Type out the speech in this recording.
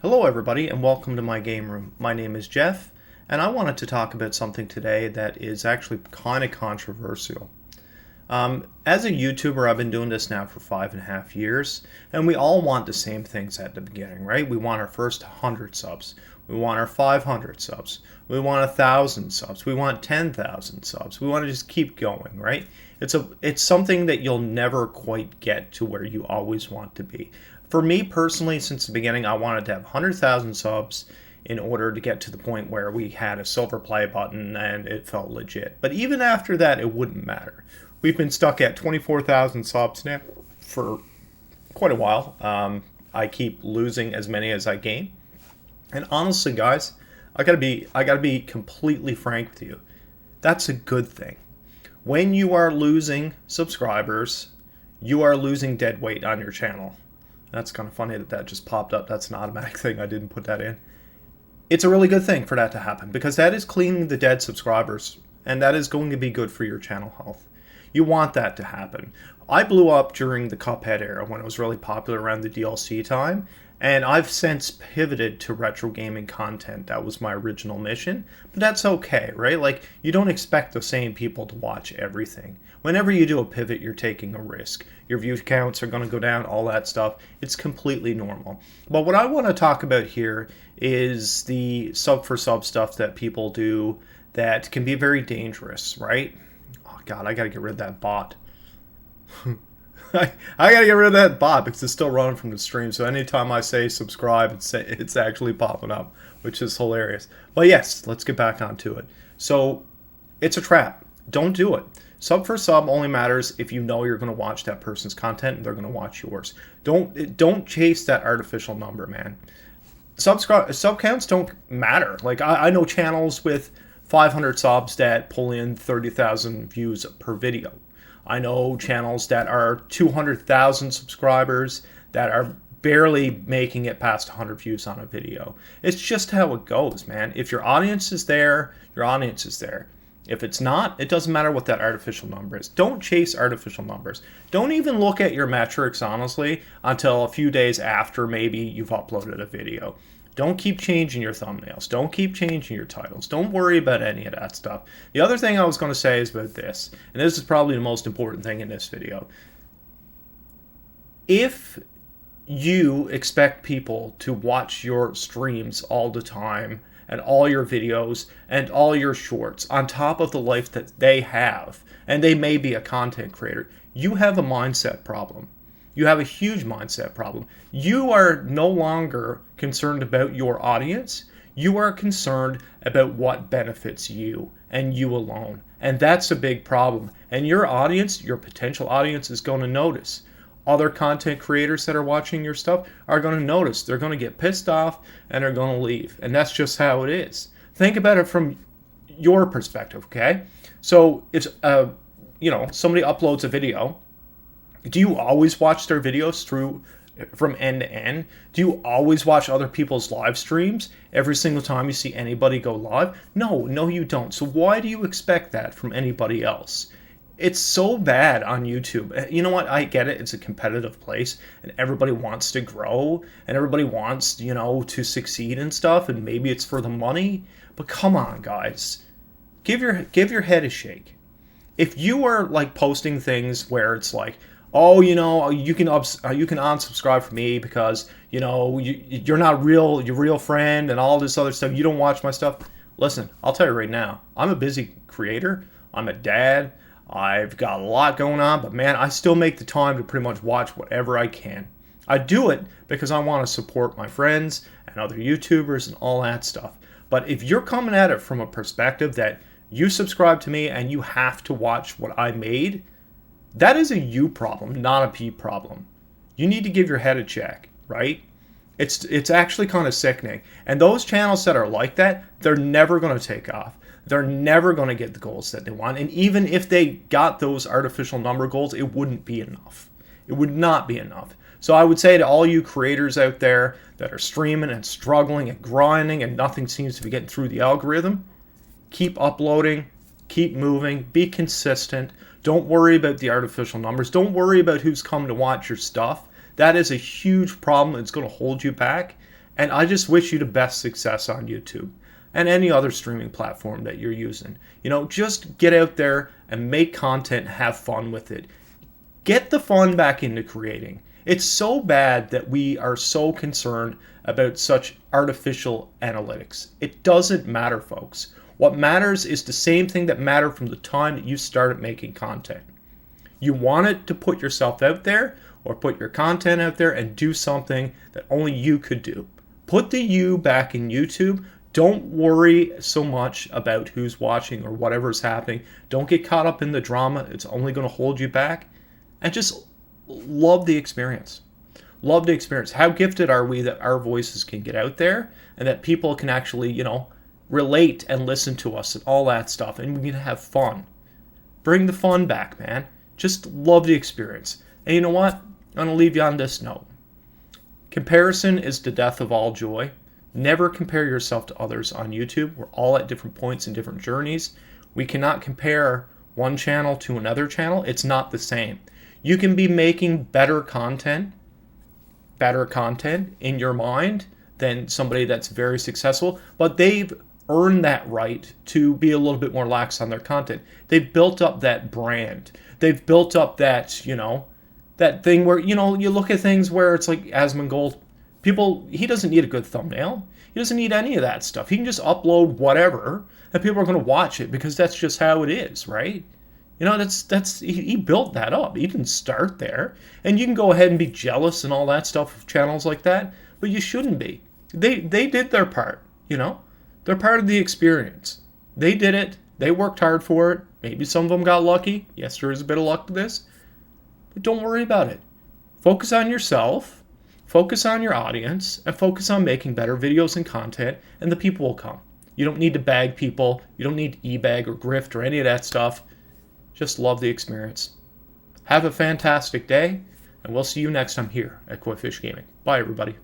Hello everybody and welcome to my game room. My name is Jeff and I wanted to talk about something today that is actually kind of controversial. As a YouTuber, I've been doing this now for 5.5 years, and we all want the same things at the beginning, right? We want our first 100 subs. We want our 500 subs. We want 1,000 subs. We want 10,000 subs. We want to just keep going, right? It's something that you'll never quite get to where you always want to be. For me personally, since the beginning, I wanted to have 100,000 subs in order to get to the point where we had a silver play button and it felt legit. But even after that, it wouldn't matter. We've been stuck at 24,000 subs now for quite a while. I keep losing as many as I gain. And honestly, guys, I gotta be completely frank with you. That's a good thing. When you are losing subscribers, you are losing dead weight on your channel. That's kind of funny that that just popped up. That's an automatic thing. I didn't put that in. It's a really good thing for that to happen because that is cleaning the dead subscribers, and that is going to be good for your channel health. You want that to happen. I blew up during the Cuphead era when it was really popular around the DLC time, and I've since pivoted to retro gaming content. That was my original mission, but that's okay, right? Like, you don't expect the same people to watch everything. Whenever you do a pivot, you're taking a risk. Your view counts are going to go down, all that stuff. It's completely normal. But what I want to talk about here is the sub for sub stuff that people do that can be very dangerous, right? Oh God, I gotta get rid of that bot. I gotta get rid of that bot because it's still running from the stream. So anytime I say subscribe, it's actually popping up, which is hilarious. But yes, let's get back onto it. So it's a trap. Don't do it. Sub for sub only matters if you know you're going to watch that person's content and they're going to watch yours. Don't chase that artificial number, man. Sub counts don't matter. Like I know channels with 500 subs that pull in 30,000 views per video. I know channels that are 200,000 subscribers that are barely making it past 100 views on a video. It's just how it goes, man. If your audience is there, your audience is there. If it's not, it doesn't matter what that artificial number is. Don't chase artificial numbers. Don't even look at your metrics, honestly, until a few days after maybe you've uploaded a video. Don't keep changing your thumbnails. Don't keep changing your titles. Don't worry about any of that stuff. The other thing I was going to say is about this, and this is probably the most important thing in this video. If you expect people to watch your streams all the time, and all your videos and all your shorts on top of the life that they have, and they may be a content creator, you have a mindset problem. You have a huge mindset problem. You are no longer concerned about your audience. You are concerned about what benefits you and you alone. And that's a big problem. And your audience, your potential audience, is going to notice. Other content creators that are watching your stuff are going to notice. They're going to get pissed off and they're going to leave. And that's just how it is. Think about it from your perspective, okay? So if somebody uploads a video, do you always watch their videos through from end to end? Do you always watch other people's live streams every single time you see anybody go live? No, you don't. So why do you expect that from anybody else? It's so bad on YouTube. You know what? I get it. It's a competitive place and everybody wants to grow and everybody wants, to succeed and stuff, and maybe it's for the money, but come on, guys. Give your head a shake. If you are like posting things where it's like, oh, you can unsubscribe from me because, you're not your real friend and all this other stuff. You don't watch my stuff. Listen, I'll tell you right now, I'm a busy creator. I'm a dad. I've got a lot going on, but man, I still make the time to pretty much watch whatever I can. I do it because I want to support my friends and other YouTubers and all that stuff. But if you're coming at it from a perspective that you subscribe to me and you have to watch what I made, that is a you problem, not a P problem. You need to give your head a check, right? It's actually kind of sickening. And those channels that are like that, they're never going to take off. They're never going to get the goals that they want. And even if they got those artificial number goals, it wouldn't be enough. It would not be enough. So I would say to all you creators out there that are streaming and struggling and grinding and nothing seems to be getting through the algorithm, keep uploading, keep moving, be consistent. Don't worry about the artificial numbers. Don't worry about who's come to watch your stuff. That is a huge problem. It's going to hold you back. And I just wish you the best success on YouTube and any other streaming platform that you're using. Just get out there and make content, have fun with it. Get the fun back into creating. It's so bad that we are so concerned about such artificial analytics. It doesn't matter, folks. What matters is the same thing that mattered from the time that you started making content. You wanted to put yourself out there or put your content out there and do something that only you could do. Put the you back in YouTube. Don't worry so much about who's watching or whatever's happening. Don't get caught up in the drama. It's only going to hold you back. And just love the experience. Love the experience. How gifted are we that our voices can get out there and that people can actually, relate and listen to us and all that stuff, and we can have fun. Bring the fun back, man. Just love the experience. And you know what? I'm going to leave you on this note. Comparison is the death of all joy. Never compare yourself to others on YouTube. We're all at different points in different journeys. We cannot compare one channel to another channel. It's not the same. You can be making better content in your mind than somebody that's very successful, but they've earned that right to be a little bit more lax on their content. They've built up that brand. They've built up that, that thing where, you look at things where it's like Asmongold. He doesn't need a good thumbnail. He doesn't need any of that stuff. He can just upload whatever, and people are going to watch it because that's just how it is, right? He built that up. He didn't start there. And you can go ahead and be jealous and all that stuff of channels like that, but you shouldn't be. They did their part, They're part of the experience. They did it. They worked hard for it. Maybe some of them got lucky. Yes, there is a bit of luck to this. But don't worry about it. Focus on yourself, focus on your audience, and focus on making better videos and content, and the people will come. You don't need to bag people. You don't need to e-bag or grift or any of that stuff. Just love the experience. Have a fantastic day, and we'll see you next time here at Coifish Gaming. Bye, everybody.